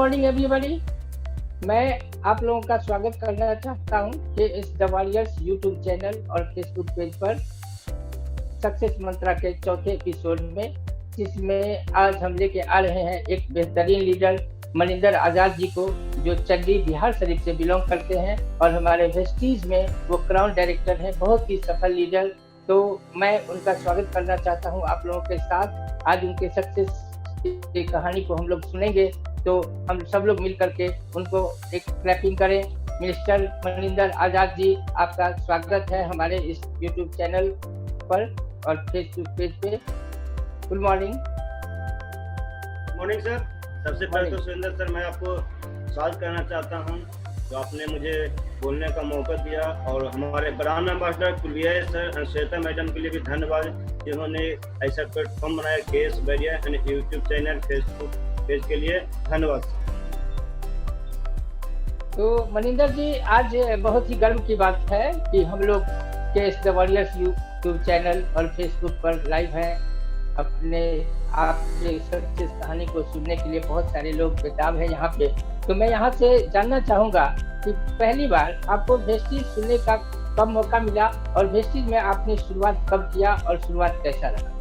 Morning everybody. मैं आप लोगों का स्वागत करना चाहता हूं कि इस द वॉरियर्स यूट्यूब चैनल और फेसबुक पेज पर सक्सेस मंत्रा के चौथे एपिसोड में, जिसमें आज हम लेके आ रहे हैं एक बेहतरीन लीडर मनिंदर आज़ाद जी को, जो चंडी बिहार शरीफ से बिलोंग करते हैं और हमारे वेस्टीज में वो क्राउन डायरेक्टर हैं, बहुत ही सफल लीडर। तो मैं उनका स्वागत करना चाहता हूं आप लोगों के साथ। आज उनके सक्सेस की कहानी को हम लोग सुनेंगे, तो हम सब लोग मिल करके उनको एक क्लैपिंग करें। मिस्टर मनिंदर आज़ाद जी, आपका स्वागत है हमारे इस यूट्यूब चैनल पर और फेसबुक पेज पे। Good morning. Morning sir. सबसे पहले तो सुरेंद्र सर, मैं आपको स्वागत करना चाहता हूं, तो आपने मुझे बोलने का मौका दिया, और हमारे brand ambassador Kulviya sir, Shweta madam के लिए भी धन्यवाद, जिन्होंने ऐसा प्लेटफॉर्म बनाया, केस बैरियर and YouTube channel Facebook page के लिए धन्यवाद। तो मनिंदर जी, आज बहुत ही गर्व की बात है कि हम लोग case the warriors YouTube channel और फेसबुक पर लाइव हैं। अपने आपके सक्सेस कहानी को सुनने के लिए बहुत सारे लोग बेताब हैं यहाँ पे। तो मैं यहाँ से जानना चाहूँगा कि पहली बार आपको वेस्टीज सुनने का कब मौका मिला और वेस्टीज में आपने शुरुआत कब किया और शुरुआत कैसा रहा?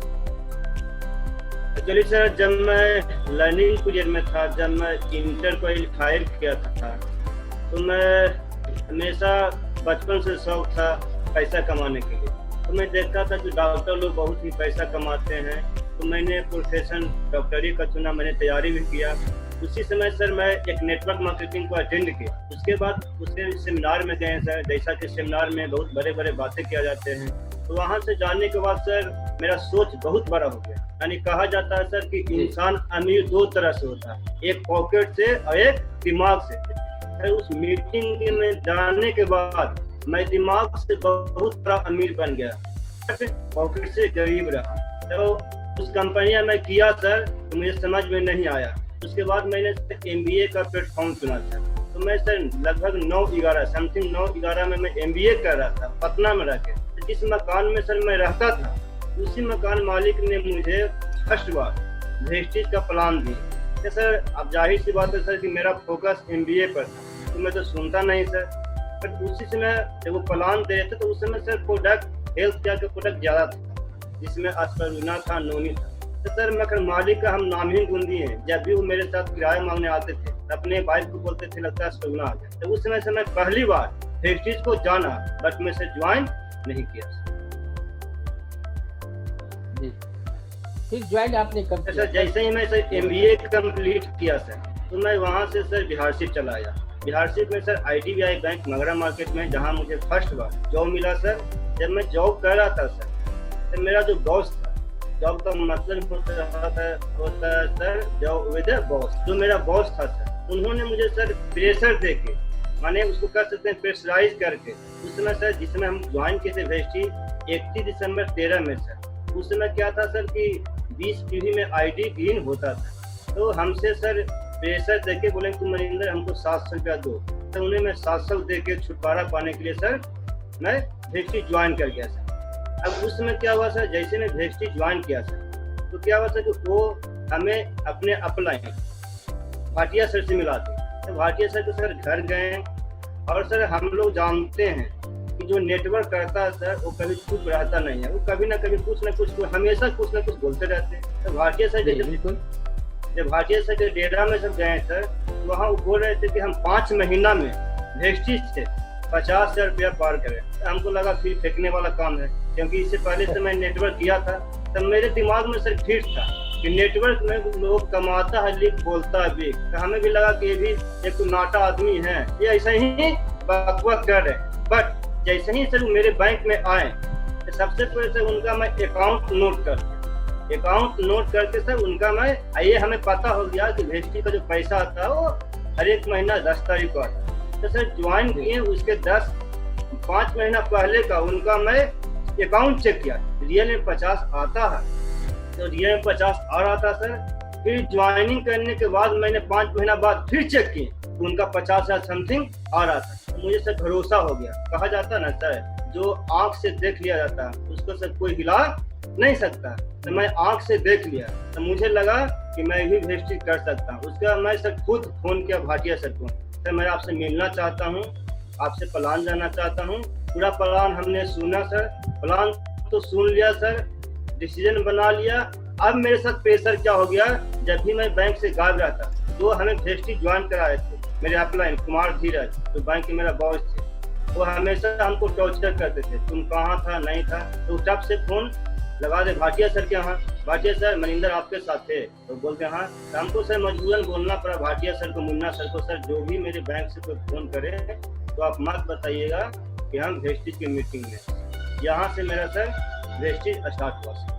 एक्चुअली सर, जब मैं लर्निंग पीरियड में था, जब मैं इंटर क्वालिफायर किया था, तो मैं हमेशा बचपन से शौक था पैसा कमाने के लिए। तो मैं देखता था कि डॉक्टर लोग बहुत ही पैसा कमाते हैं, तो मैंने प्रोफेशन डॉक्टरी का चुना, मैंने तैयारी भी किया। उसी समय सर मैं एक नेटवर्क मार्केटिंग को अटेंड किया। उसके बाद उसके सेमिनार में गए सर, जैसा कि सेमिनार में बहुत बड़े बड़े बातें किया जाते हैं, तो वहाँ से जाने के बाद सर मेरा सोच बहुत बड़ा हो गया। यानी कहा जाता है सर कि इंसान अमीर दो तरह से होता है, एक पॉकेट से और एक दिमाग से। सर उस मीटिंग में जाने के बाद मैं दिमाग से बहुत बड़ा अमीर बन गया, पॉकेट से गरीब रहा। तो उस कंपनी में किया सर, तो मुझे समझ में नहीं आया। उसके बाद मैंने MBA का प्लेटफॉर्म चुना था। तो मैं सर लगभग 9-11 में मैं MBA कर रहा था पटना में रह के। जिस मकान में सर मैं रहता था, उसी मकान मालिक ने मुझे फर्स्ट बार वेस्टीज का प्लान दिया। सर अब जाहिर सी बात है सर कि मेरा फोकस MBA पर था, तो मैं तो सुनता नहीं सर। पर उसी समय जब वो प्लान दे रहे थे, तो उस समय सर प्रोडक्ट हेल्थ केयर का प्रोडक्ट ज़्यादा था, जिसमें एस्पिरुलिना था, नोनी था। तो सर मैं मालिक का हम नाम ही गूंदी हैं। जब भी वो मेरे साथ किराया मांगने आते थे, अपने वाइफ को बोलते थे लगता है एस्पिरुलिना आ गया। तो उस समय से मैं पहली बार वेस्टीज को जाना, बट मैं से ज्वाइन नहीं किया जी। फिर ज्वाइन आपने कब किया? सर जैसे ही मैं सर MBA कंप्लीट किया सर, तो मैं वहाँ से सर बिहारशिप चला आया। बिहारशिप में sir IDBI bank Magra market में, जहाँ मुझे फर्स्ट बार जॉब मिला सर। जब मैं जॉब कर रहा था सर, तो मेरा जो बॉस था, जॉब का मतलब होता है सर जॉब विद बॉस। जो मेरा बॉस था सर, उन्होंने मुझे सर प्रेशर दे के, माने उसको कह सकते हैं प्रेशराइज करके, उस समय सर जिसमें हम ज्वाइन किए थे वेस्टीज 31 दिसंबर 13 में सर, उस समय क्या था सर कि 20 PV में ID ग्रीन होता था। तो हमसे सर प्रेशर देके बोले कि मनिंदर हमको 700 रुपया दो। तो उन्हें मैं 700 दे के छुटकारा पाने के लिए सर मैं वेस्टीज ज्वाइन कर गया सर। अब उस समय क्या हुआ सर, जैसे मैं वेस्टीज ज्वाइन किया सर, तो क्या हुआ सर कि वो हमें अपने अपलाइन भाटिया सर से मिला थे। तो भाटिया सर के सर घर गए, और सर हम लोग जानते हैं कि जो नेटवर्क करता है सर, वो कभी चुप रहता नहीं है, वो कभी ना कभी कुछ ना कुछ हमेशा कुछ ना कुछ बोलते रहते हैं। तो भाटिया सर जब भाटिया सर के डेरा में सब गए सर, तो वहाँ वो बोल रहे थे कि हम 5 महीना में वेस्टीज से 50,000 रुपया पार करें। तो हमको लगा फिर फेंकने वाला काम है, क्योंकि इससे पहले से मैं नेटवर्क किया था। तब मेरे दिमाग में सर फिट था कि नेटवर्क में लोग कमाता है लिख बोलता है बिक। तो हमें भी लगा कि ये भी एक नाटा आदमी है, ये ऐसे ही बकवास कर रहे। बट जैसे ही सर मेरे बैंक में आए, तो सबसे पहले सर उनका मैं अकाउंट नोट करके सर उनका मैं, ये हमें पता हो गया कि वेस्टी का जो पैसा आता है वो हर एक महीना 10 तारीख को आता है। तो सर ज्वाइन किए, उसके 5 महीना पहले का उनका मैं अकाउंट चेक किया, रियल में 50 आता है, तो रियल में 50 आ रहा था सर। फिर ज्वाइनिंग करने के बाद मैंने 5 महीना बाद फिर चेक किए, तो उनका 50,000 समथिंग आ रहा था। तो मुझे सर भरोसा हो गया। कहा जाता ना सर, जो आंख से देख लिया जाता है उसको सर कोई हिला नहीं सकता। तो मैं आंख से देख लिया, तो मुझे लगा कि मैं भी वेस्टेज कर सकता हूँ। उसके बाद मैं सर खुद फोन किया भाटिया सर को, सर मैं आपसे मिलना चाहता हूँ, आपसे प्लान जानना चाहता हूँ। पूरा प्लान हमने सुना सर, प्लान तो सुन लिया सर, डिसीजन बना लिया। अब मेरे साथ प्रेशर क्या हो गया, जब भी मैं बैंक से गायब रहता तो हमें वेस्टेज ज्वाइन कराए थे मेरे अपलाइन कुमार धीरज, तो बैंक के मेरा बॉस थे, वो हमेशा हमको टॉर्चर करते थे, तुम कहाँ था नहीं था। तो तब से फोन लगा दे भाटिया सर के यहाँ, भाटिया सर मनिंदर आपके साथ थे, तो बोलते हाँ। तो हमको सर मजबूरन बोलना पड़ा भाटिया सर को, मुन्ना सर को, सर जो भी मेरे बैंक से कोई फोन करे तो आप मत बताइएगा कि हम वेस्टेज की मीटिंग में। यहाँ से मेरा सर वेस्टेज स्टार्ट हुआ सर।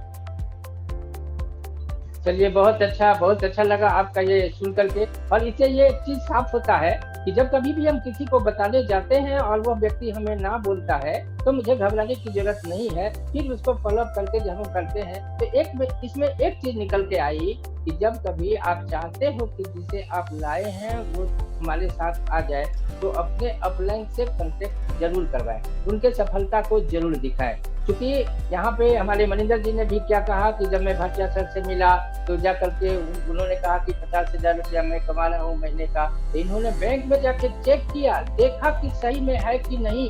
चलिए बहुत अच्छा लगा आपका ये सुन करके। और इससे ये एक चीज साफ होता है कि जब कभी भी हम किसी को बताने जाते हैं और वह व्यक्ति हमें ना बोलता है तो मुझे घबराने की जरूरत नहीं है, फिर उसको फॉलोअप करके जब हम करते हैं तो इसमें एक चीज निकल के आई कि जब कभी आप चाहते हो कि जिसे आप लाए हैं वो हमारे साथ आ जाए तो अपने अपलाइन से कांटेक्ट जरूर करवाएं, उनके सफलता को जरूर दिखाएं। क्योंकि यहाँ पे हमारे मनिंदर जी ने भी क्या कहा कि जब मैं भाटिया सर से मिला तो जा करके उन्होंने कहा कि 50,000 रुपया मैं कमा रहा हूँ महीने का। तो इन्होंने बैंक में जाके चेक किया, देखा कि सही में है कि नहीं,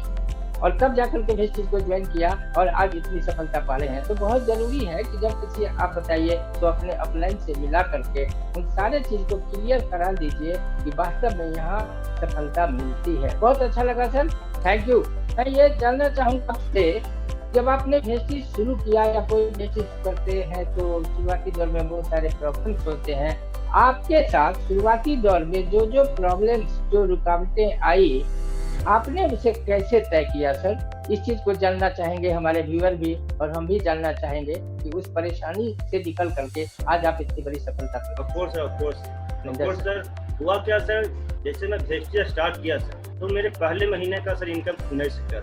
और तब जाकर के वेस्टेज को ज्वाइन किया और आज इतनी सफलता पाले हैं। तो बहुत जरूरी है कि जब किसी आप बताइए तो अपने अपलाइन से मिला करके उन सारे चीज को क्लियर करा दीजिए कि वास्तव में यहाँ सफलता मिलती है। बहुत अच्छा लगा सर, थैंक यू। मैं ये जानना चाहूँगा आपसे, जब आपने वेस्टेज शुरू किया या कोई वेस्टेज करते हैं तो शुरुआती दौर में बहुत सारे प्रॉब्लम्स होते हैं, आपके साथ शुरुआती दौर में जो प्रॉब्लम्स जो रुकावटें आई आपने उसे कैसे तय किया सर? इस चीज को जानना चाहेंगे हमारे व्यूअर भी, और हम भी जानना चाहेंगे कि उस परेशानी से निकल करके आज आप इतनी बड़ी सफलता पर। ऑफ कोर्स सर, हुआ क्या सर, जैसे मैं वेस्टेज स्टार्ट किया सर तो मेरे पहले महीने का सर इनकम 19,000,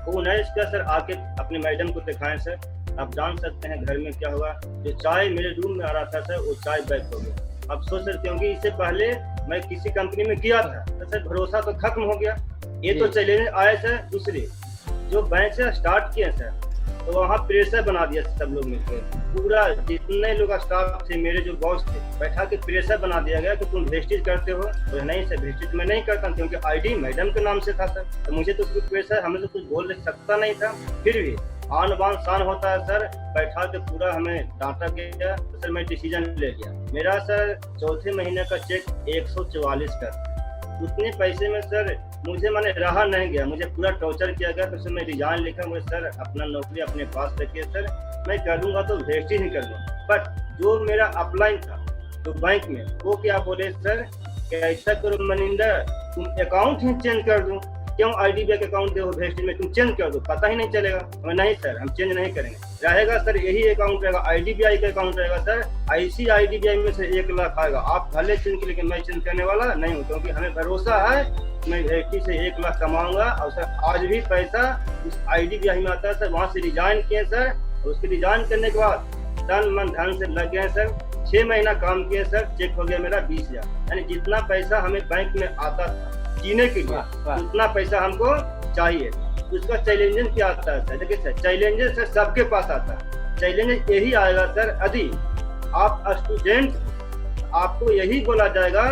वो 19,000 सर आके अपने मैडम को दिखाएं सर। आप जान सकते हैं घर में क्या हुआ, जो चाय मेरे रूम में आ रहा था सर वो चाय बैक हो गया। अफसोस सर, क्योंकि इससे पहले मैं किसी कंपनी में किया था तो सर भरोसा तो खत्म हो गया। ये तो चैलेंज आए सर, दूसरे जो बैंक से स्टार्ट किए सर तो वहाँ प्रेशर बना दिया सब लोग मिलकर, पूरा जितने लोग स्टाफ थे मेरे जो बॉस थे बैठा के प्रेशर बना दिया गया कि तुम वेस्टेज करते हो। तो नहीं सर, वेस्टेज मैं नहीं करता क्योंकि आईडी मैडम के नाम से था सर, तो मुझे तो कुछ प्रेशर, हमें तो कुछ बोल सकता नहीं था। फिर भी आन बान शान होता है सर, बैठा के पूरा हमें डांटा गया। तो सर मैं डिसीजन ले लिया, मेरा सर चौथे महीने का चेक 144 का, उतने पैसे में सर मुझे मैंने रहा नहीं गया, मुझे पूरा टॉर्चर किया गया। तो सर मैं रिजाइन लिखा, मुझे सर अपना नौकरी अपने पास रखिए सर, मैं करूँगा तो वेस्टेज ही करूँगा। बट जो मेरा अपलाइन था तो बैंक में वो क्या बोले सर कि ऐसा करो मनिंदर, तुम अकाउंट ही चेंज कर दो, क्यों आईडी बैंक अकाउंट दो वेस्टेज में, तुम चेंज कर दो, पता ही नहीं चलेगा। मैं नहीं सर, हम चेंज नहीं करेंगे, रहेगा सर यही अकाउंट रहेगा, IDBI का अकाउंट रहेगा सर, IC IDBI में से 1 लाख आएगा, आप भले चेंज कर, लेकिन मैं चेंज करने वाला नहीं हूँ, क्योंकि हमें भरोसा है मैं वेस्टेज से 1 लाख कमाऊंगा। और सर आज भी पैसा उस IDBI में आता है सर, वहाँ से रिजाइन किए सर, और उसके रिजाइन करने के बाद तन मन धन से लग गए सर, 6 महीना काम किए सर, चेक हो गया मेरा 20,000, यानी जितना पैसा हमें बैंक में आता था जीने के लिए उतना पैसा हमको चाहिए। उसका चैलेंजेस क्या आता है सर, देखिए सर चैलेंजेस सर सबके पास आता है, चैलेंजेस यही आएगा सर यदि आप स्टूडेंट, आपको यही बोला जाएगा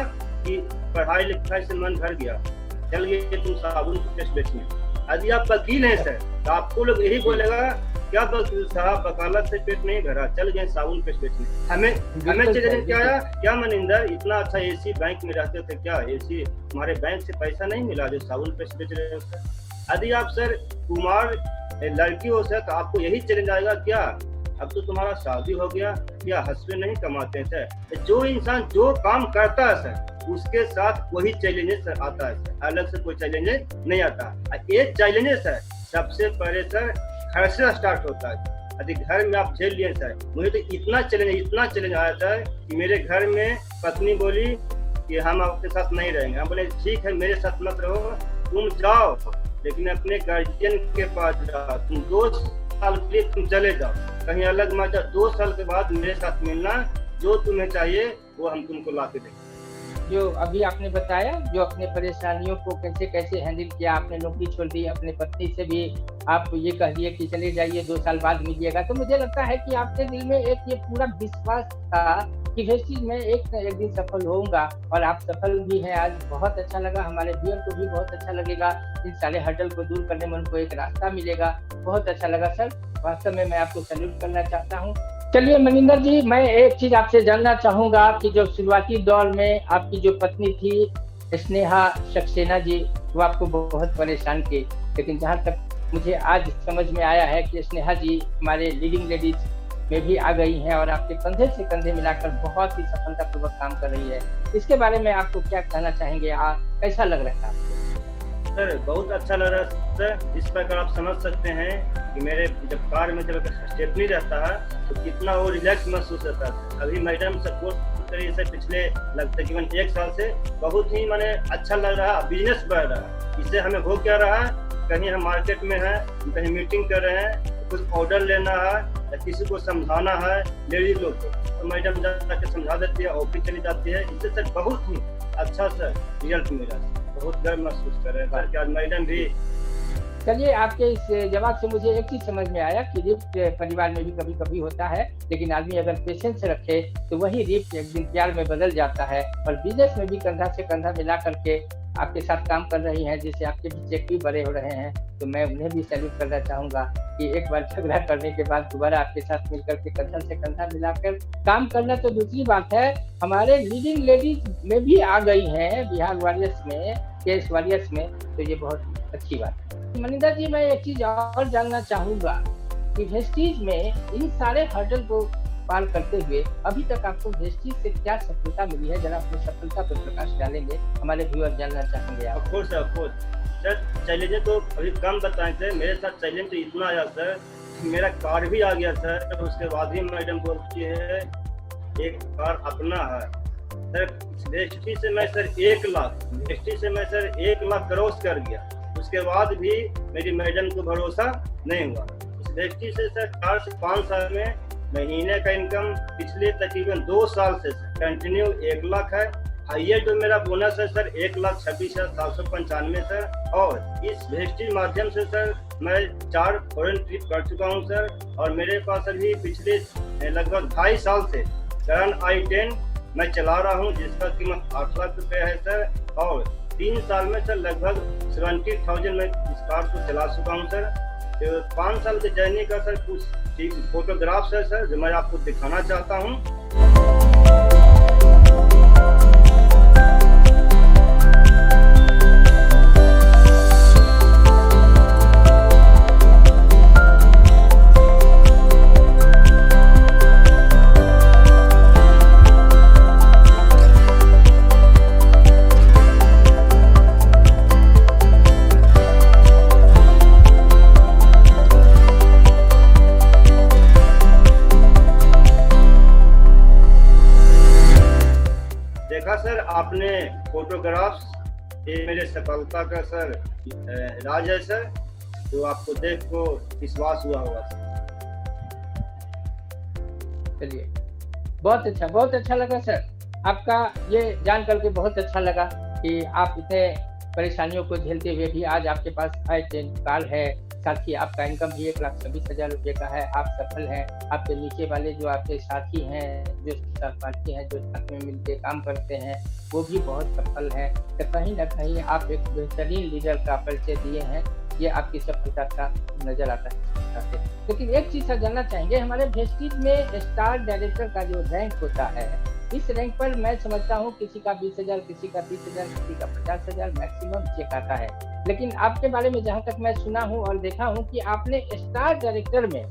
कि पढ़ाई लिखाई से मन भर गया, चल गए तुम साबुन पेस्ट बेचने। यदि आप वकील हैं सर तो आपको लोग यही बोलेगा क्या वकील साहब वकालत से पेट नहीं भरा, चल गए साबुन पेस्ट बेचने। हमें चैलेंज क्या आया, क्या मनिंदर इतना अच्छा AC बैंक में रहते थे, क्या AC हमारे बैंक से पैसा नहीं मिला जो साबुन पेस्ट बेच रहे हो सर। यदि आप सर कुमार लड़की हो सर तो आपको यही चैलेंज आएगा, क्या अब तो तुम्हारा शादी हो गया, क्या हस्बैंड नहीं कमाते हैं सर। जो इंसान जो काम करता है सर उसके साथ वही चैलेंजेस सर आता है सर, अलग से कोई चैलेंजेस नहीं आता। ये चैलेंजेस सर सबसे पहले सर घर से स्टार्ट होता है। यदि घर में आप झेल लिए सर, मुझे तो इतना चैलेंज आया था कि मेरे घर में पत्नी बोली कि हम आपके साथ नहीं रहेंगे। हम बोले ठीक है मेरे साथ मत रहो, तुम जाओ लेकिन अपने गार्जियन के पास जाओ, तुम 2 साल के लिए तुम चले जाओ, कहीं अलग मत जाओ, 2 साल के बाद मेरे साथ मिलना, जो तुम्हें चाहिए वो हम तुमको ला के देंगे। जो अभी आपने बताया, जो अपने परेशानियों को कैसे कैसे हैंडल किया, आपने नौकरी छोड़ दी, अपने पत्नी से भी आप ये कह दिए कि चले जाइए 2 साल बाद मिलिएगा, तो मुझे लगता है कि आपके दिल में एक ये पूरा विश्वास था कि वेस्टीज में एक न एक दिन सफल होऊंगा और आप सफल भी हैं आज। बहुत अच्छा लगा, हमारे व्यूअर को भी बहुत अच्छा लगेगा, इन सारे हर्डल को दूर करने में उनको एक रास्ता मिलेगा। बहुत अच्छा लगा सर, वास्तव में मैं आपको सैल्यूट करना चाहता हूँ। चलिए मनिंदर जी, मैं एक चीज आपसे जानना चाहूंगा कि जो शुरुआती दौर में आपकी जो पत्नी थी स्नेहा सक्सेना जी, वो आपको बहुत परेशान की, लेकिन जहाँ तक मुझे आज समझ में आया है कि स्नेहा जी हमारे लीडिंग लेडीज में भी आ गई हैं और आपके कंधे से कंधे मिलाकर बहुत ही सफलतापूर्वक काम कर रही है। इसके बारे में आपको क्या कहना चाहेंगे, कैसा लग रहा है आपको? सर बहुत अच्छा लग रहा है सर। इस प्रकार आप समझ सकते हैं कि मेरे जब कार में जब स्टेपनी रहता है तो कितना वो रिलैक्स महसूस होता है। अभी मैडम सपोर्ट करिए सर, पिछले तकरीबन 1 साल से बहुत ही माने अच्छा लग रहा है, बिजनेस बढ़ रहा है। इससे हमें हो क्या रहा है, कहीं हम मार्केट में हैं, कहीं मीटिंग कर रहे हैं, कुछ ऑर्डर लेना है या किसी को समझाना है लेडीज लोग को, तो मैडम जाकर समझा देती है, ऑफिस चली जाती है। इससे सर बहुत ही अच्छा सर रिजल्ट मिला, बहुत गर्व महसूस कर रहे हैं सर कि आज मैडम भी। चलिए, आपके इस जवाब से मुझे एक चीज समझ में आया कि रिफ्ट परिवार में भी कभी कभी होता है, लेकिन आदमी अगर पेशेंस रखे तो वही रिफ्ट एक दिन प्यार में बदल जाता है। और बिजनेस में भी कंधा से कंधा मिला करके आपके साथ काम कर रही हैं, जिससे आपके भी चेक भी बड़े हो रहे हैं। तो मैं उन्हें भी सैल्यूट करना चाहूंगा कि एक बार झगड़ा करने के बाद दोबारा आपके साथ मिलकर के कंधा से कंधा मिलाकर काम करना तो दूसरी बात है, हमारे लीडिंग लेडीज में भी आ गई हैं बिहार वॉरियर्स में, केस वॉरियर्स में, तो ये बहुत अच्छी बात है। मनिंदर जी, मैं एक चीज और जानना चाहूंगा कि वेस्टीज में इन सारे हर्डल को पार करते हुए अभी तक आपको वेस्टीज से क्या सफलता मिली है, जरा अपनी सफलता पर प्रकाश डालेंगे, हमारे व्यूअर जानना चाहेंगे आप। ऑफ कोर्स सर, चैलेंज तो अभी कम बताए थे, मेरे साथ चैलेंज तो इतना आया सर, मेरा कार भी आ गया सर, तो उसके बाद ही मैडम बोलती है एक कार अपना है सर। वेस्टी से मैं सर 1 लाख, वेस्टी से मैं सर 1 लाख क्रॉस कर गया, उसके बाद भी मेरी मैडम को भरोसा नहीं हुआ। इस वेस्टी से सर 4 से 5 साल में महीने का इनकम पिछले तकरीबन 2 साल से कंटिन्यू 1 लाख है। हाईएस्ट जो मेरा बोनस है सर 1,26,795 सर। और इस वेस्टी माध्यम से सर मैं 4 फॉरेन ट्रिप कर चुका हूँ सर। और मेरे पास अभी पिछले लगभग 2.5 साल से करन i10 मैं चला रहा हूँ, जिसका कीमत 8 लाख रुपए है सर। और 3 साल में सर लगभग 70,000 में इस कार को चला चुका हूँ सर। तो 5 साल के जर्नी का सर कुछ फोटोग्राफ्स है सर, जो मैं आपको दिखाना चाहता हूँ। देखा सर आपने फोटोग्राफ्स, ये मेरे सफलता का सर राज है सर, तो आपको देख को विश्वास हुआ होगा सर। चलिए, बहुत अच्छा लगा सर, आपका ये जान करके बहुत अच्छा लगा कि आप इतने परेशानियों को झेलते हुए भी आज आपके पास i10 कार है, साथ ही आपका इनकम भी 1,26,000 रुपये का है, आप सफल हैं। आपके नीचे वाले जो आपके साथी हैं, जो सहपाठी हैं, जो साथ में मिलकर काम करते हैं, वो भी बहुत सफल हैं। तो कहीं ना कहीं आप एक बेहतरीन लीडर का परिचय दिए हैं, ये आपकी सफलता का नजर आता है। लेकिन एक चीज सर जानना चाहेंगे, हमारे वेस्टीज में स्टार डायरेक्टर का जो रैंक होता है, इस रैंक पर मैं समझता हूँ किसी का 20,000, किसी का 30,000, किसी का 50,000 मैक्सिमम चेक आता है। लेकिन आपके बारे में जहाँ तक मैं सुना हूँ और देखा हूँ कि आपने स्टार डायरेक्टर में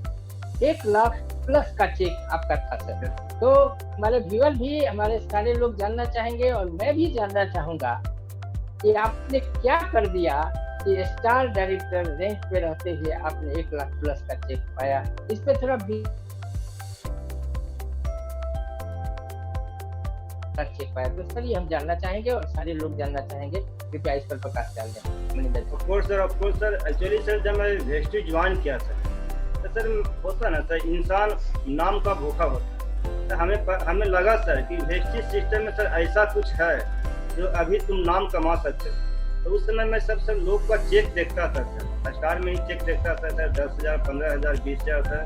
1 लाख प्लस का चेक आपका था सर। तो हमारे व्यूअर भी, हमारे सारे लोग जानना चाहेंगे और मैं भी जानना चाहूंगा कि आपने क्या कर दिया कि स्टार डायरेक्टर रैंक पे रहते हुए आपने 1 लाख प्लस का चेक पाया। इस पे थोड़ा चेक पाया तो सर ये हम जानना चाहेंगे और सारे लोग जानना चाहेंगे, कृपया इस पर प्रकाश डाल दें। Of course sir, actually sir जब मैं वेस्टी ज्वाइन किया सर, तो सर होता ना सर, इंसान नाम का भूखा होता है। तो हमें लगा सर कि वेस्टी सिस्टम में सर ऐसा कुछ है जो अभी तुम नाम कमा सकते हो। तो उस समय मैं सब लोग का चेक देखता था सर, स्टार में ही चेक देखता था सर, 10,000, 15,000, 20,000 सर।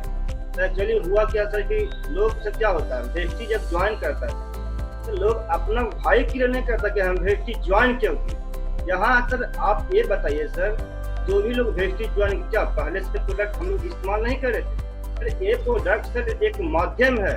तो एक्चुअली हुआ क्या सर कि लोग से क्या होता है, वेस्टी जब ज्वाइन करता है तो लोग अपना भाई के लिए नहीं करता कि हम वेस्टी ज्वाइन क्यों की। यहाँ सर आप ये बताइए सर, जो भी लोग वेस्टी ज्वाइन क्या पहले से प्रोडक्ट हम लोग इस्तेमाल नहीं कर रहे थे? सर ये प्रोडक्ट सर एक माध्यम है,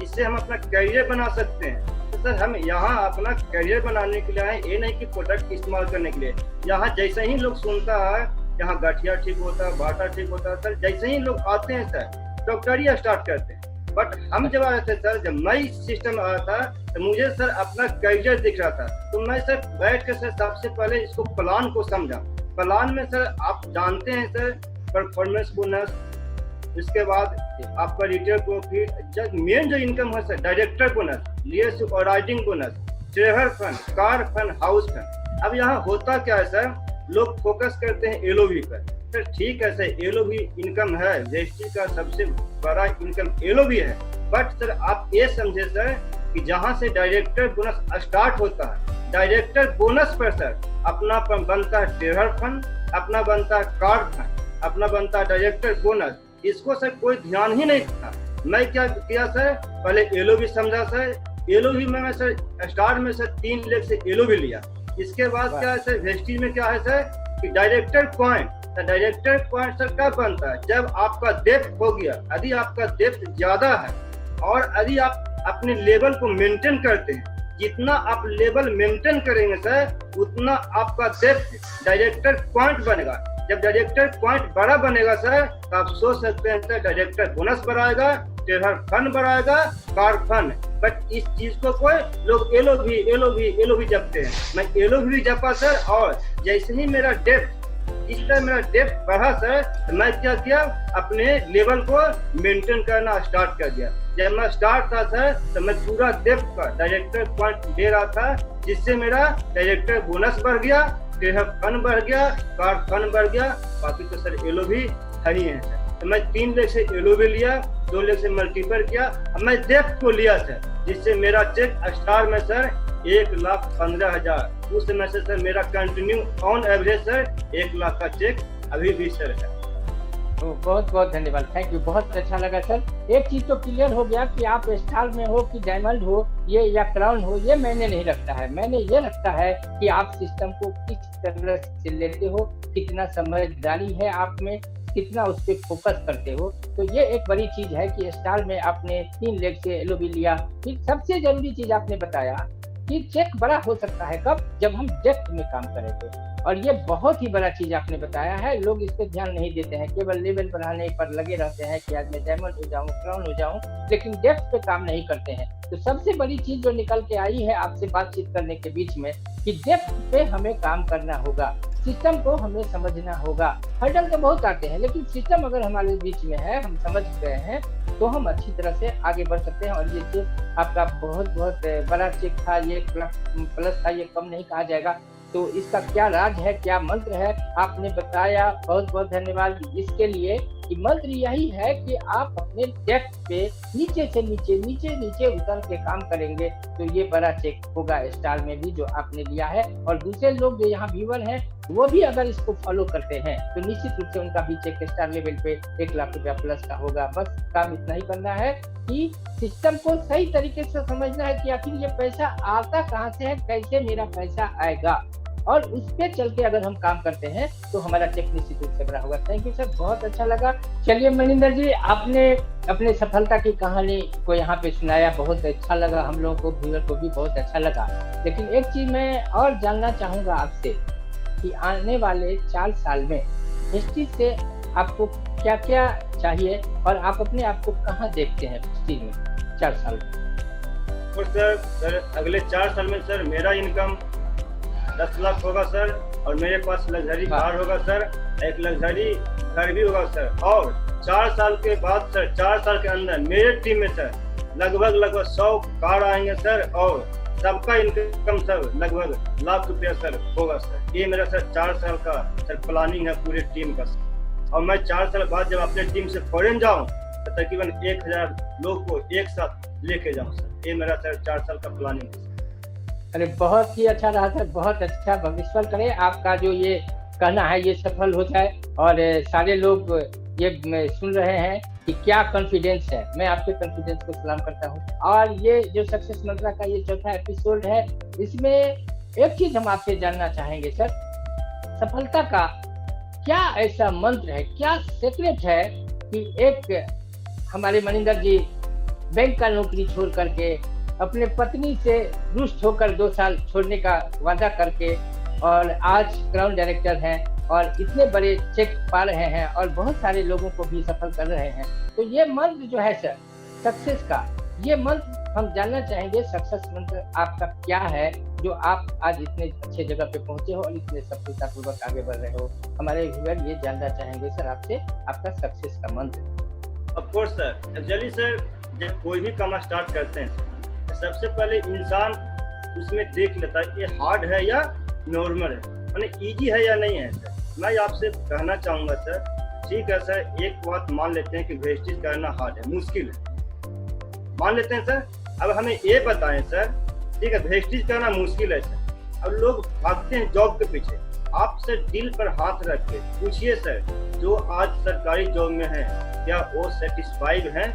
इससे हम अपना करियर बना सकते हैं। तो सर हम यहाँ अपना करियर बनाने के लिए आए, ये नहीं कि प्रोडक्ट इस्तेमाल करने के लिए। यहाँ जैसे ही लोग सुनता है यहाँ गठिया ठीक होता है, बाटा ठीक होता है, सर जैसे ही लोग आते हैं सर डॉक्टरिया स्टार्ट करते हैं। बट हम जब आए थे सर, जब मैं इस सिस्टम में आया था तो मुझे सर अपना करियर दिख रहा था, तो मैं सर बैठ कर सर सबसे पहले इसको प्लान को समझा। प्लान में सर आप जानते हैं सर परफॉर्मेंस बोनस, इसके बाद आपका रिटेल प्रॉफिट, जब मेन जो इनकम है सर डायरेक्टर बोनस, लीडरशिप और riding bonus, travel fund, car fund, house fund. अब यहाँ होता क्या है सर, लोग फोकस करते हैं एलओवी पर। सर ठीक है सर, एलओवी इनकम है, वेस्टी का सबसे बड़ा इनकम एलओवी है। बट सर आप ये समझे सर कि जहाँ से डायरेक्टर बोनस स्टार्ट होता है, डायरेक्टर बोनस पर सर अपना बनता है ट्रेवल फंड, अपना बनता है कार फंड, अपना बनता है डायरेक्टर बोनस। इसको सर कोई ध्यान ही नहीं था। मैं क्या किया सर, पहले एलओवी समझा सर, एलओवी में मैं सर स्टार्ट में सर 3 लाख से एलओवी लिया। इसके बाद क्या है सर, वेस्टी में क्या है सर कि डायरेक्टर पॉइंट। तो डायरेक्टर पॉइंट सर कब बनता है, जब आपका डेप्थ हो गया, यदि आपका डेप्थ ज्यादा है और यदि आप अपने लेवल को मेंटेन करते हैं, जितना आप लेवल मेंटेन करेंगे सर उतना आपका डेप्थ डायरेक्टर पॉइंट बनेगा। जब डायरेक्टर पॉइंट बड़ा बनेगा सर तो आप सोच सकते हैं सर डायरेक्टर बोनस बढ़ाएगा, ट्रेवल फंड बढ़ाएगा, कार फंड। बट इस चीज को कोई लोग एलओवी जपते हैं। मैं एलओवी जपा सर, और जैसे ही मेरा डेप्थ इस तरह मेरा डेप्थ बढ़ा सर, तो मैं क्या किया, अपने लेवल को मेंटेन करना स्टार्ट कर दिया। जब मैं स्टार्ट था सर तो मैं पूरा डेप्थ का डायरेक्टर पॉइंट दे रहा था, जिससे मेरा डायरेक्टर बोनस बढ़ गया, ट्रेवल फंड बढ़ गया, कार फंड बढ़ गया। बाकी तो सर एलओवी है ही है सर। तो मैं 3 लाख से एलओवी लिया, 2 लाख से मल्टीपल किया, अब मैं डेप्थ को लिया सर, जिससे मेरा चेक स्टार में सर 1,15,000। उस समय से सर मेरा continue on average sir 1 lakh का चेक अभी भी सर है। तो बहुत बहुत धन्यवाद, थैंक यू, बहुत अच्छा लगा सर। एक चीज तो क्लियर हो गया कि आप स्टार में हो कि डायमंड हो ये या क्राउन हो, ये मैंने नहीं रखता है। मैंने ये रखता है कि आप सिस्टम को किस तरह से लेते हो, कितना समझदारी है आप में, कितना उस पर फोकस करते हो। तो ये एक बड़ी चीज है कि स्टार में आपने 3 लाख से एलओवी लिया। फिर सबसे जरूरी चीज आपने बताया कि चेक बड़ा हो सकता है कब, जब हम डेप्थ में काम करेंगे। और ये बहुत ही बड़ा चीज आपने बताया है। लोग इस पे ध्यान नहीं देते हैं, केवल लेवल बढ़ाने पर लगे रहते हैं कि आज मैं डायमंड हो जाऊं, क्राउन हो जाऊं, लेकिन डेप्थ पे काम नहीं करते हैं। तो सबसे बड़ी चीज जो निकल के आई है आपसे बातचीत करने के बीच में कि डेप्थ पे हमें काम करना होगा, सिस्टम को हमें समझना होगा। हर्डल तो बहुत आते हैं, लेकिन सिस्टम अगर हमारे बीच में है, हम समझ गए हैं, तो हम अच्छी तरह से आगे बढ़ सकते हैं। और ये चेक आपका बहुत बहुत बड़ा चेक था, ये प्लस था, ये कम नहीं कहा जाएगा। तो इसका क्या राज है, क्या मंत्र है, आपने बताया। बहुत बहुत धन्यवाद इसके लिए कि मंत्र यही है कि आप अपने डेप्थ पे नीचे से नीचे उतर के काम करेंगे तो ये बड़ा चेक होगा स्टार में भी जो आपने लिया है। और दूसरे लोग जो यहाँ व्यूअर हैं वो भी अगर इसको फॉलो करते हैं तो निश्चित रूप से उनका भी चेक स्टार लेवल पे 1 लाख रुपया प्लस का होगा। बस काम इतना ही करना है कि सिस्टम को सही तरीके से समझना है कि आखिर ये पैसा आता कहाँ से है, कैसे मेरा पैसा आएगा, और उस पे चल के अगर हम काम करते हैं तो हमारा चेक निश्चित रूप से बड़ा होगा। थैंक यू सर, बहुत अच्छा लगा। चलिए मनिंदर जी, आपने अपने सफलता की कहानी को यहाँ पे सुनाया, बहुत अच्छा लगा, हम लोगों को व्यूअर को भी बहुत अच्छा लगा। लेकिन एक चीज मैं और जानना चाहूंगा आपसे कि आने वाले 4 साल में हिस्ट्री से आपको क्या क्या चाहिए और आप अपने आप को कहाँ देखते हैं हिस्ट्री में 4 साल में? और सर अगले 4 साल में सर मेरा इनकम 10 लाख होगा सर, और मेरे पास लग्जरी कार होगा सर, एक लग्जरी घर भी होगा सर। और 4 साल के बाद सर, 4 साल के अंदर मेरे टीम में सर लगभग 100 कार आएंगे सर, और सबका इनकम सर लगभग लाख रुपया सर होगा सर। ये मेरा सर 4 साल का सर प्लानिंग है पूरे टीम का सर। और मैं 4 साल बाद जब अपने टीम से फॉरेन जाऊँ तो तकरीबन 1000 लोग को एक साथ लेके जाऊँ सर। ये मेरा सर 4 साल का प्लानिंग है। अरे बहुत ही अच्छा रहा सर, बहुत अच्छा। भविष्य करे आपका जो ये कहना है ये सफल हो जाए और सारे लोग ये सुन रहे हैं कि क्या कॉन्फिडेंस है। मैं आपके कॉन्फिडेंस को सलाम करता हूँ। और ये जो सक्सेस मंत्रा का ये चौथा एपिसोड है, इसमें एक चीज हम आपसे जानना चाहेंगे सर, सफलता का क्या ऐसा मंत्र है, क्या सीक्रेट है कि एक हमारे मनिंदर जी बैंक का नौकरी छोड़ करके अपने पत्नी से रुष्ट होकर 2 साल छोड़ने का वादा करके और आज क्राउन डायरेक्टर हैं और इतने बड़े चेक पा रहे हैं और बहुत सारे लोगों को भी सफल कर रहे हैं। तो ये मंत्र जो है सर सक्सेस का, ये मंत्र हम जानना चाहेंगे, सक्सेस मंत्र आपका क्या है जो आप आज इतने अच्छे जगह पे पहुंचे हो और इतने सफलतापूर्वक आगे बढ़ रहे हो। हमारे व्यूअर ये जानना चाहेंगे सर आपसे आपका सक्सेस का मंत्र। Of course sir, actually sir जब कोई भी काम स्टार्ट करते हैं तो सबसे पहले इंसान उसमें देख लेता है ये हार्ड है या नॉर्मल है, यानी इजी है या नहीं है। सर मैं आपसे कहना चाहूँगा सर, ठीक है सर, एक बात मान लेते हैं कि वेस्टेज करना हार्ड है, मुश्किल है, मान लेते हैं सर। अब हमें ये बताएं सर, ठीक है वेस्टेज करना मुश्किल है सर, अब लोग भागते हैं जॉब के पीछे। आप सर दिल पर हाथ रख के पूछिए सर, जो आज सरकारी जॉब में है क्या वो सेटिस्फाइड हैं,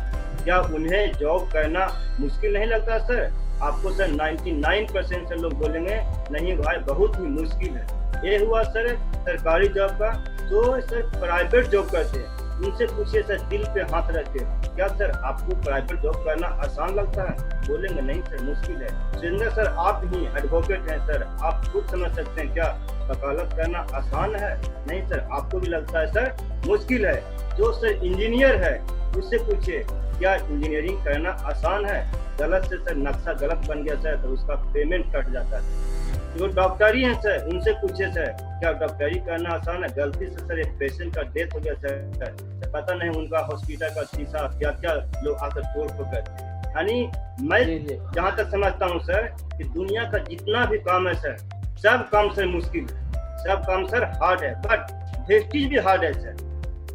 क्या उन्हें जॉब करना मुश्किल नहीं लगता सर? आपको सर 99% से लोग बोलेंगे नहीं भाई बहुत ही मुश्किल है। ये हुआ सर सरकारी जॉब का। जो सर प्राइवेट जॉब करते हैं उनसे पूछिए सर दिल पे हाथ रख के, क्या सर आपको प्राइवेट जॉब करना आसान लगता है? बोलेंगे नहीं सर मुश्किल है। सुरेंद्र सर आप ही एडवोकेट हैं सर, आप खुद समझ सकते हैं क्या वकालत करना आसान है? नहीं सर आपको भी लगता है सर मुश्किल है। जो सर इंजीनियर है उससे पूछिए क्या इंजीनियरिंग करना आसान है? गलत से सर नक्शा गलत बन गया सर तो उसका पेमेंट कट जाता है। जो डॉक्टरी हैं सर उनसे पूछे सर क्या डॉक्टरी करना आसान है? गलती से सर एक पेशेंट का डेथ हो गया सर, पता नहीं उनका हॉस्पिटल का शीशा क्या क्या लोग आकर तोड़ फोड़ करते हैं। यानी मैं जहाँ तक समझता हूँ सर कि दुनिया का जितना भी काम है सर सब काम सर मुश्किल है, सब काम सर हार्ड है, बट वेस्टेज भी हार्ड है सर,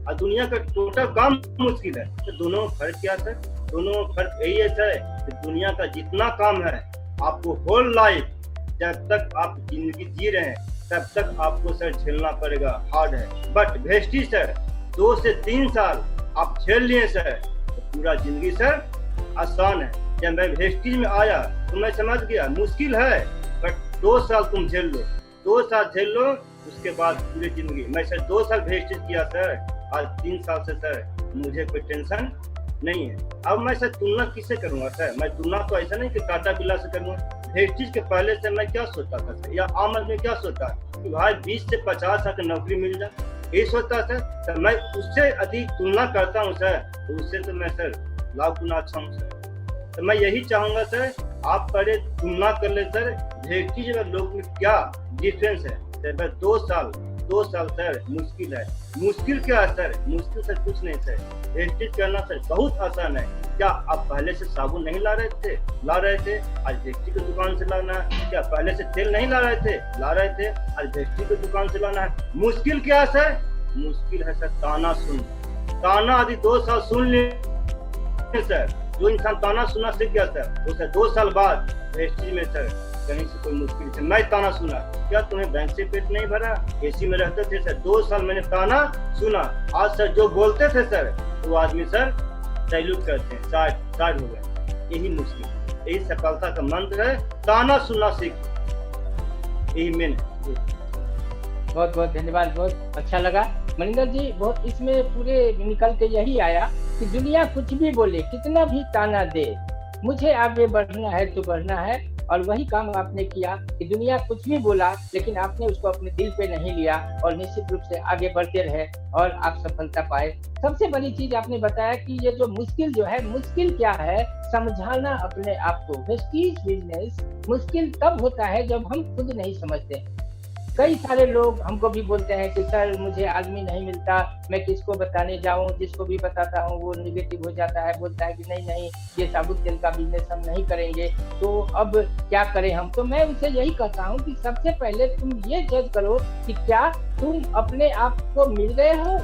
और दुनिया का टोटल काम मुश्किल है। तो दोनों फर्क क्या सर? दोनों फर्क यही है सर कि दुनिया का जितना काम है आपको होल लाइफ जब तक आप जिंदगी जी रहे हैं तब तक आपको सर झेलना पड़ेगा, हार्ड है। बट वेस्टेज सर 2 से 3 साल आप झेल लिए सर तो पूरा जिंदगी सर आसान है। जब मैं वेस्टेज में आया तो मैं समझ गया मुश्किल है, बट 2 साल तुम झेल लो, 2 साल झेल लो, उसके बाद पूरी जिंदगी। मैं सर 2 साल वेस्टेज किया सर, आज 3 साल से सर मुझे कोई टेंशन नहीं है। अब मैं सर तुलना किससे करूंगा सर? मैं तुलना तो ऐसा नहीं कि टाटा बिरला से करूंगा। वेस्टेज के पहले से मैं क्या सोचता था सर, या आम आदमी क्या सोचता कि भाई 20 से 50 साल की नौकरी मिल जाए, यही सोचता सर। तो मैं उससे अधिक तुलना करता हूँ सर, तो उससे तो मैं सर लाख गुना अच्छा हूँ सर। तो मैं यही चाहूंगा सर आप पहले तुलना कर ले सर वेस्टेज और लोग में क्या डिफरेंस है। सर 2 साल सर मुश्किल है। मुश्किल क्या है सर? मुश्किल सर कुछ नहीं सर, वेस्टेज करना सर बहुत आसान है। क्या आप पहले से साबुन नहीं ला रहे थे? ला रहे थे, आज वेस्टेज की दुकान से लाना है। क्या पहले से तेल नहीं ला रहे थे? ला रहे थे, आज वेस्टेज की दुकान से लाना है। मुश्किल क्या है सर? मुश्किल है सर ताना सुन, ताना यदि 2 साल सुन ले सर, जो इंसान ताना सुनना सीख गया सर वो सर 2 साल बाद वेस्टेज में सर कहीं से कोई मुश्किल से मैं ताना सुना, क्या तुम्हें बैंक से पेट नहीं भरा? एसी में रहते थे सर, 2 साल मैंने ताना सुना। आज सर जो बोलते थे सर वो आदमी सर सैल्यूट करते हैं, साइड हो गए। यही मुश्किल, यही सफलता का मंत्र है, ताना सुनना सीख, यही मेन। बहुत बहुत धन्यवाद, बहुत अच्छा लगा मनिंदर जी। बहुत इसमें पूरे निकल के यही आया कि दुनिया कुछ भी बोले, कितना भी ताना दे, मुझे आगे बढ़ना है तो बढ़ना है। और वही काम आपने किया कि दुनिया कुछ भी बोला लेकिन आपने उसको अपने दिल पे नहीं लिया और निश्चित रूप से आगे बढ़ते रहे और आप सफलता पाए। सबसे बड़ी चीज आपने बताया कि ये जो मुश्किल जो है, मुश्किल क्या है? समझाना अपने आप को। वेस्टेज बिजनेस मुश्किल तब होता है जब हम खुद नहीं समझते। कई सारे लोग हमको भी बोलते हैं कि सर मुझे आदमी नहीं मिलता, मैं किसको बताने जाऊं, जिसको भी बताता हूं वो निगेटिव हो जाता है, बोलता है कि नहीं ये साबुत तेल का बिजनेस हम नहीं करेंगे, तो अब क्या करें हम? तो मैं उनसे यही कहता हूं कि सबसे पहले तुम ये जज करो कि क्या तुम अपने आप को मिल गए हो।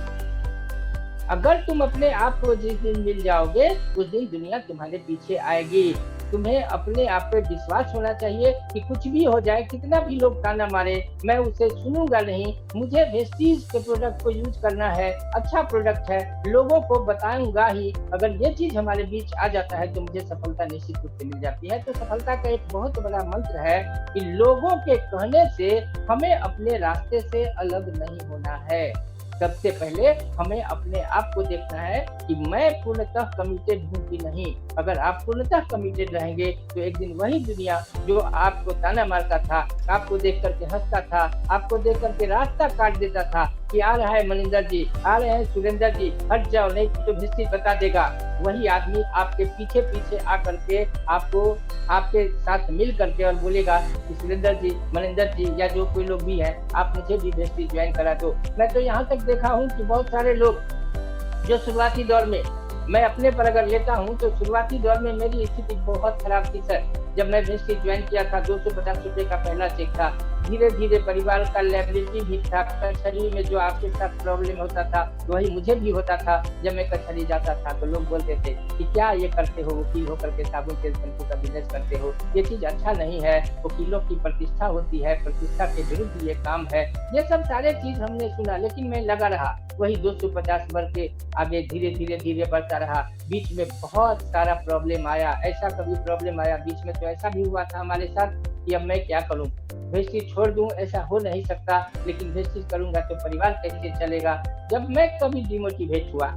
अगर तुम अपने आप को जिस दिन मिल जाओगे उस दिन दुनिया तुम्हारे पीछे आएगी। तुम्हें अपने आप पे विश्वास होना चाहिए कि कुछ भी हो जाए, कितना भी लोग ताना मारे, मैं उसे सुनूंगा नहीं। मुझे वेस्टीज के प्रोडक्ट को यूज करना है, अच्छा प्रोडक्ट है, लोगों को बताऊंगा ही। अगर ये चीज हमारे बीच आ जाता है तो मुझे सफलता निश्चित रूप से मिल जाती है। तो सफलता का एक बहुत बड़ा मंत्र है कि लोगों के कहने से हमें अपने रास्ते से अलग नहीं होना है। सबसे पहले हमें अपने आप को देखना है कि मैं पूर्णतः कमिटेड हूँ कि नहीं। अगर आप पूर्णतः कमिटेड रहेंगे तो एक दिन वही दुनिया जो आपको ताना मारता था, आपको देख करके हंसता था, आपको देख करके रास्ता काट देता था कि आ रहा है मनिंदर जी, आ रहे हैं सुरेंद्र जी, हट जाओ नहीं तो हिस्ट्री बता देगा, वही आदमी आपके पीछे पीछे आकर के आपको आपके साथ मिल करके और बोलेगा कि सुरेंद्र जी, मनिंदर जी या जो कोई लोग भी है, आप मुझे भी हिस्ट्री ज्वाइन करा दो। मैं तो यहाँ तक देखा हूँ कि बहुत सारे लोग जो शुरुआती दौर में, मैं अपने पर अगर लेता हूँ तो शुरुआती दौर में मेरी स्थिति बहुत खराब थी सर। जब मैं वेस्टी ज्वाइन किया था 250 रुपए का पहला चेक था। धीरे धीरे परिवार का लायबिलिटी भी था, कचहरी में जो आपके साथ प्रॉब्लम होता था वही मुझे भी होता था। जब मैं कचहरी जाता था तो लोग बोलते थे कि क्या ये करते हो, वकील होकर के साबुन तेल शैम्पू का बिजनेस करते हो, ये चीज अच्छा नहीं है, वकीलों की प्रतिष्ठा होती है, प्रतिष्ठा के विरुद्ध ये काम है। ये सब सारे चीज हमने सुना, लेकिन मैं लगा रहा वही 250 बढ़ के आगे धीरे धीरे धीरे बढ़ता रहा। बीच में बहुत सारा प्रॉब्लम आया, ऐसा कभी प्रॉब्लम आया बीच में तो ऐसा भी हुआ था हमारे साथ कि अब मैं क्या करूं, वेस्टी छोड़ दूं, ऐसा हो नहीं सकता, लेकिन वेस्टी करूंगा तो परिवार कैसे चलेगा। जब मैं कभी डिमोटिवेट हुआ,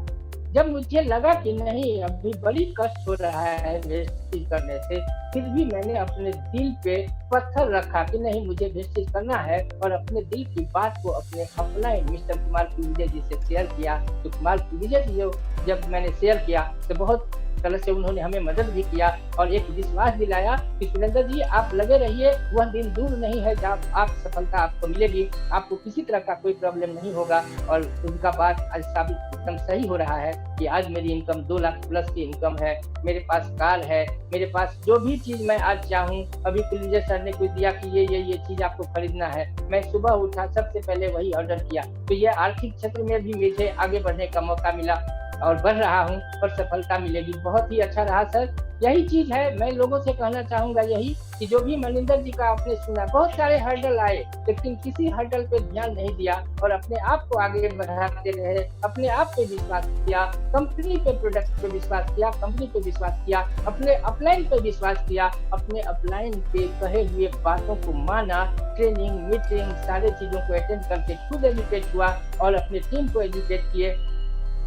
जब मुझे लगा कि नहीं अभी बड़ी कष्ट हो रहा है वेस्टी करने से, फिर भी मैंने अपने दिल पे पत्थर रखा कि नहीं मुझे वेस्टी करना है और अपने दिल की बात को अपने अपलाइन मिस्टर कुमार कुलविजय जी से शेयर किया। तो कुमार कुलविजय जी जब मैंने शेयर किया तो बहुत तरह से उन्होंने हमें मदद भी किया और एक विश्वास दिलाया कि सुरेंद्र जी आप लगे रहिए, वह दिन दूर नहीं है जब आप सफलता आपको मिलेगी, आपको किसी तरह का कोई प्रॉब्लम नहीं होगा। और उनका बात आज साबित एकदम सही हो रहा है कि आज मेरी इनकम 2 लाख प्लस की इनकम है, मेरे पास कार है, मेरे पास जो भी चीज मैं आज चाहूँ, अभी कुलविजय सर ने कुछ दिया कि ये चीज आपको खरीदना है, मैं सुबह उठा सबसे पहले वही ऑर्डर किया। तो ये आर्थिक क्षेत्र में भी मुझे आगे बढ़ने का मौका मिला और बढ़ रहा हूँ और सफलता मिलेगी। बहुत ही अच्छा रहा सर। यही चीज है, मैं लोगों से कहना चाहूंगा यही कि जो भी मनिंदर जी का आपने सुना, बहुत सारे हर्डल आए लेकिन किसी हर्डल पे ध्यान नहीं दिया और अपने आप को आगे बढ़ाते रहे, अपने आप पे विश्वास किया, कंपनी पे प्रोडक्ट पे विश्वास किया, कंपनी पे विश्वास किया, अपने अपलाइन पे विश्वास किया, अपने अपलाइन पे कहे हुए बातों को माना, ट्रेनिंग मीटिंग सारे चीजों को अटेंड करके खुद एजुकेट हुआ और अपने टीम को एजुकेट किए।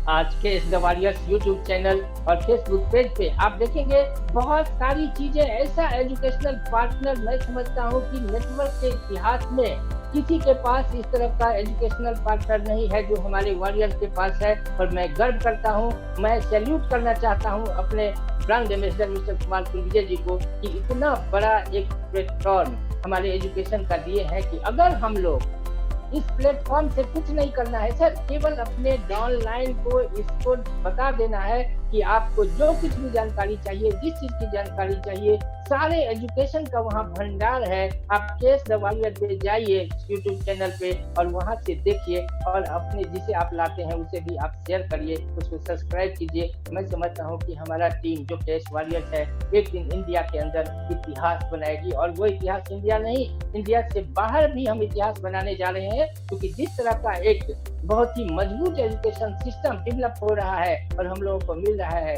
आज के इस द वॉरियर्स यूट्यूब चैनल और फेसबुक पेज पे आप देखेंगे बहुत सारी चीजें, ऐसा एजुकेशनल पार्टनर मैं समझता हूँ कि नेटवर्क के इतिहास में किसी के पास इस तरह का एजुकेशनल पार्टनर नहीं है जो हमारे वॉरियर्स के पास है। और मैं गर्व करता हूँ, मैं सैल्यूट करना चाहता हूँ अपने ब्रांड एम्बेसडर मिस्टर कुमार कुलविजय जी को कि इतना बड़ा एक प्लेटफॉर्म हमारे एजुकेशन का दिए है कि अगर हम लोग इस प्लेटफॉर्म से कुछ नहीं करना है सर, केवल अपने डाउनलाइन को इसको बता देना है कि आपको जो कुछ भी जानकारी चाहिए, जिस चीज की जानकारी चाहिए, सारे एजुकेशन का वहाँ भंडार है। आप केस द वॉरियर पे जाइए यूट्यूब चैनल पे और वहाँ से देखिए और अपने जिसे आप लाते हैं उसे भी आप शेयर करिए, उसको सब्सक्राइब कीजिए। मैं समझता हूँ कि हमारा टीम जो केस वॉरियर्स है एक दिन इंडिया के अंदर इतिहास बनाएगी और वो इतिहास इंडिया नहीं, इंडिया से बाहर भी हम इतिहास बनाने जा रहे हैं, क्योंकि जिस तरह का एक बहुत ही मजबूत एजुकेशन सिस्टम डेवलप हो रहा है और हम लोगों को मिल रहा है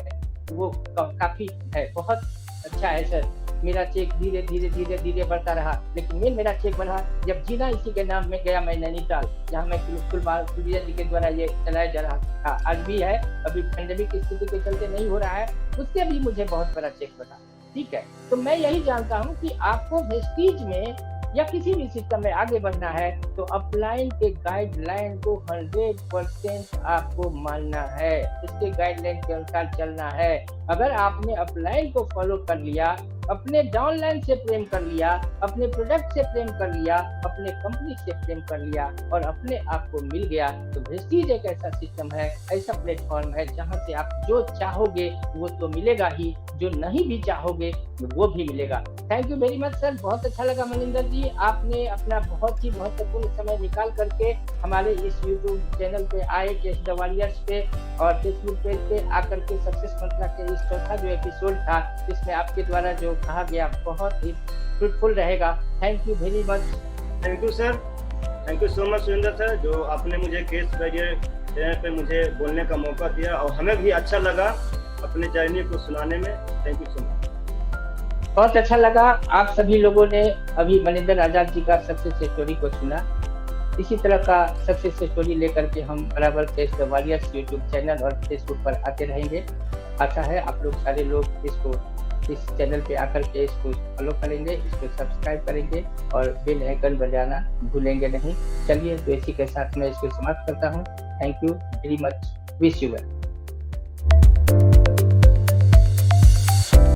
वो काफी है, बहुत अच्छा है सर। मेरा चेक धीरे धीरे धीरे धीरे बढ़ता रहा, लेकिन मेरा चेक बढ़ा जब जीना इसी के नाम में गया मैं नैनीताल, जहाँ मैं कुलविजय जी के द्वारा ये चलाया जा रहा था। आज भी है, अभी पेंडेमिक की स्थिति के चलते नहीं हो रहा है, उससे भी मुझे बहुत बड़ा चेक बढ़ा। ठीक है, तो मैं यही जानता हूँ कि आपको वेस्टीज में या किसी भी सिस्टम में आगे बढ़ना है तो अपलाइन के गाइडलाइन को 100% आपको मानना है, उसके गाइडलाइन के अनुसार चलना है। अगर आपने अपलाइन को फॉलो कर लिया, अपने डाउनलाइन से प्रेम कर लिया, अपने प्रोडक्ट से प्रेम कर लिया, अपने कंपनी से प्रेम कर लिया और अपने आप को मिल गया, तो वेस्टीज एक ऐसा सिस्टम है, ऐसा प्लेटफॉर्म है जहां से आप जो चाहोगे वो तो मिलेगा ही, जो नहीं भी चाहोगे वो भी मिलेगा। Thank you very much sir, बहुत अच्छा लगा मनिंदर जी, आपने अपना बहुत ही महत्वपूर्ण समय निकाल करके हमारे इस यूट्यूब चैनल पे आए, केस द वॉरियर्स पे और फेसबुक पेज पे आकर के सक्सेस मंत्रा के इस इस चौथा जो एपिसोड था इसमें आपके द्वारा जो कहा गया बहुत ही फ्रूटफुल रहेगा। Thank you very much. Thank you sir, thank you so much Surendra sir, जो आपने मुझे केस करियर चैनल पे मुझे बोलने का मौका दिया और हमें भी अच्छा लगा अपने जर्नी को सुनाने में। Thank you so much. बहुत अच्छा लगा। आप सभी लोगों ने अभी मनिंदर आजाद जी का सक्सेस स्टोरी को सुना। इसी तरह का सक्सेस स्टोरी लेकर के हम बराबर case the warriors YouTube channel और फेसबुक पर आते रहेंगे। आशा है आप लोग सारे लोग इस चैनल पे आकर के इसको फॉलो करेंगे, इसको सब्सक्राइब करेंगे और बेल आइकन बजाना भूलेंगे नहीं। चलिए तो इसी के साथ मैं इसको समाप्त करता हूँ। Thank you very much. Wish you well.